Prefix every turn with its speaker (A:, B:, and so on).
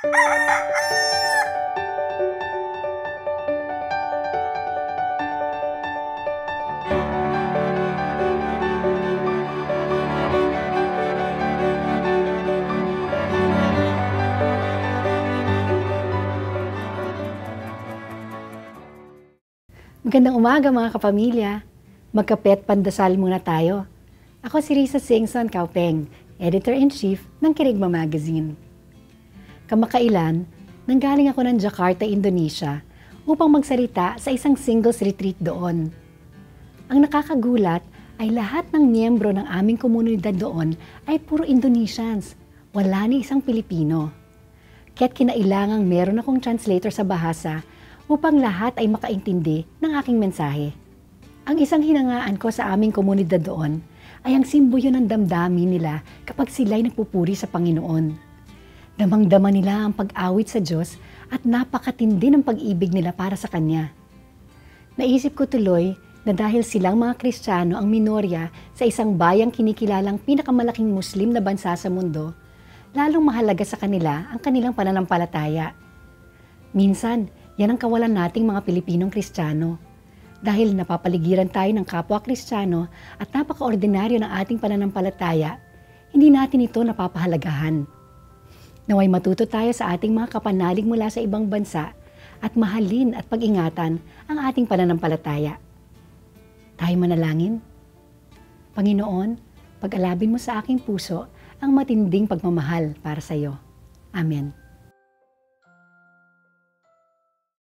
A: Magandang umaga mga kapamilya. Magkape at pandasal muna tayo. Ako si Risa Singson Kaupeng, Editor-in-Chief ng Kirigma Magazine. Kamakailan, nanggaling ako ng Jakarta, Indonesia upang magsalita sa isang singles retreat doon. Ang nakakagulat ay lahat ng miyembro ng aming komunidad doon ay puro Indonesians. Wala ni isang Pilipino. Kaya't kinailangang meron akong translator sa bahasa upang lahat ay makaintindi ng aking mensahe. Ang isang hinangaan ko sa aming komunidad doon ay ang simbolyo ng damdamin nila kapag sila'y nagpupuri sa Panginoon. Damang-dama nila ang pag-awit sa Diyos at napakatindi ng pag-ibig nila para sa Kanya. Naisip ko tuloy na dahil silang mga Kristiyano ang minorya sa isang bayang kinikilalang pinakamalaking Muslim na bansa sa mundo, lalong mahalaga sa kanila ang kanilang pananampalataya. Minsan, yan ang kawalan nating mga Pilipinong Kristiyano. Dahil napapaligiran tayo ng kapwa Kristiyano at napaka-ordinaryo ng ating pananampalataya, hindi natin ito napapahalagahan. Naway matuto tayo sa ating mga kapanalig mula sa ibang bansa at mahalin at pag-ingatan ang ating pananampalataya. Tayo manalangin. Panginoon, pag-alabin mo sa aking puso ang matinding pagmamahal para sa iyo. Amen.